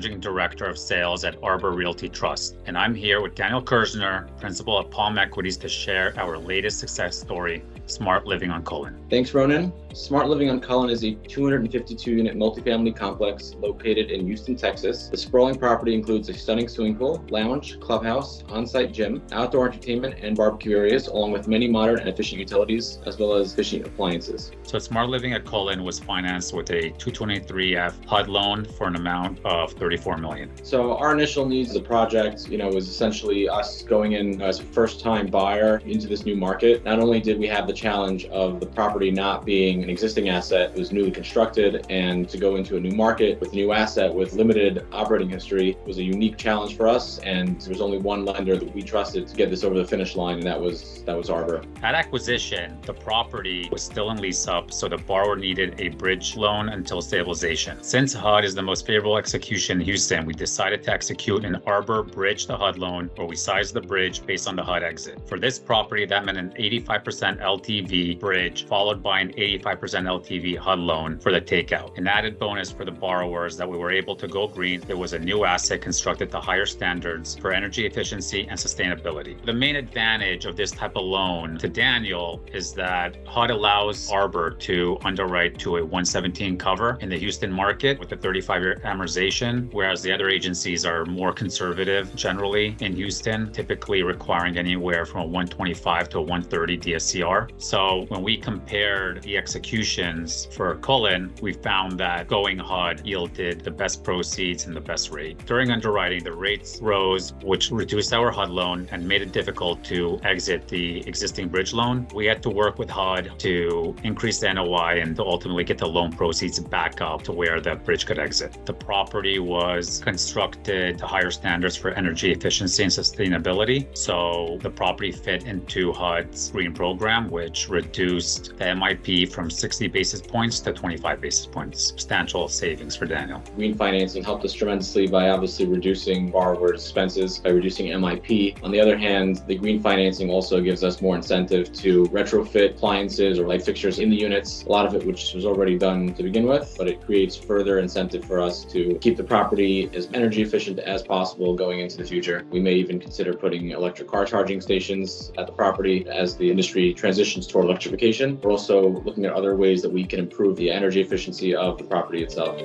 Managing Director of Sales at Arbor Realty Trust, and I'm here with Daniel Kersner, Principal at Palm Equities, to share our latest success story, Smart Living on Cullen. Thanks, Ronan. Smart Living on Cullen is a 252-unit multifamily complex located in Houston, Texas. The sprawling property includes a stunning swimming pool, lounge, clubhouse, on-site gym, outdoor entertainment, and barbecue areas, along with many modern and efficient utilities, as well as efficient appliances. So Smart Living at Cullen was financed with a 223F HUD loan for an amount of $34 million. So our initial needs of the project, was essentially us going in as a first-time buyer into this new market. Not only did we have the challenge of the property not being an existing asset, it was newly constructed, and to go into a new market with a new asset with limited operating history was a unique challenge for us, and there was only one lender that we trusted to get this over the finish line, and that was Arbor. At acquisition, the property was still in lease up, so the borrower needed a bridge loan until stabilization. Since HUD is the most favorable execution in Houston, we decided to execute an Arbor bridge to HUD loan, where we sized the bridge based on the HUD exit. For this property, that meant an 85% LTV bridge followed by an 85% LTV HUD loan for the takeout. An added bonus for the borrowers that we were able to go green. There was a new asset constructed to higher standards for energy efficiency and sustainability. The main advantage of this type of loan to Daniel is that HUD allows Arbor to underwrite to a 117 cover in the Houston market with a 35-year amortization, whereas the other agencies are more conservative generally in Houston, typically requiring anywhere from a 125 to a 130 DSCR. So when we compared the executions for Cullen, we found that going HUD yielded the best proceeds and the best rate. During underwriting, the rates rose, which reduced our HUD loan and made it difficult to exit the existing bridge loan. We had to work with HUD to increase the NOI and to ultimately get the loan proceeds back up to where the bridge could exit. The property was constructed to higher standards for energy efficiency and sustainability. So the property fit into HUD's green program, which reduced the MIP from 60 basis points to 25 basis points. Substantial savings for Daniel. Green financing helped us tremendously by obviously reducing borrowers' expenses, by reducing MIP. On the other hand, the green financing also gives us more incentive to retrofit appliances or light fixtures in the units, a lot of it which was already done to begin with, but it creates further incentive for us to keep the property as energy efficient as possible going into the future. We may even consider putting electric car charging stations at the property as the industry transitions toward electrification. We're also looking at other ways that we can improve the energy efficiency of the property itself.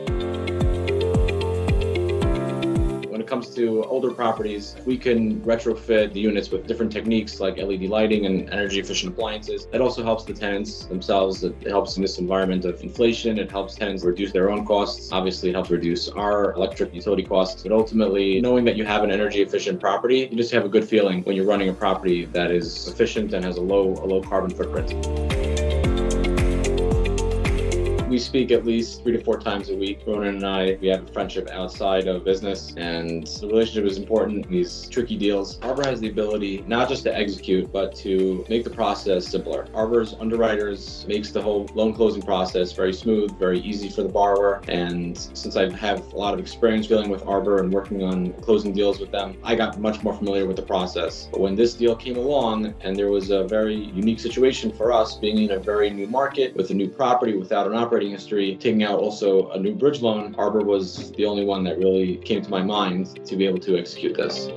When it comes to older properties, we can retrofit the units with different techniques like LED lighting and energy efficient appliances. That also helps the tenants themselves. It helps in this environment of inflation. It helps tenants reduce their own costs. Obviously, it helps reduce our electric utility costs. But ultimately, knowing that you have an energy efficient property, you just have a good feeling when you're running a property that is efficient and has a low carbon footprint. We speak at least 3 to 4 times a week. Ronan and I, we have a friendship outside of business, and the relationship is important in these tricky deals. Arbor has the ability not just to execute, but to make the process simpler. Arbor's underwriters makes the whole loan closing process very smooth, very easy for the borrower. And since I have a lot of experience dealing with Arbor and working on closing deals with them, I got much more familiar with the process. But when this deal came along, and there was a very unique situation for us, being in a very new market with a new property without an operating history, taking out also a new bridge loan, Arbor was the only one that really came to my mind to be able to execute this.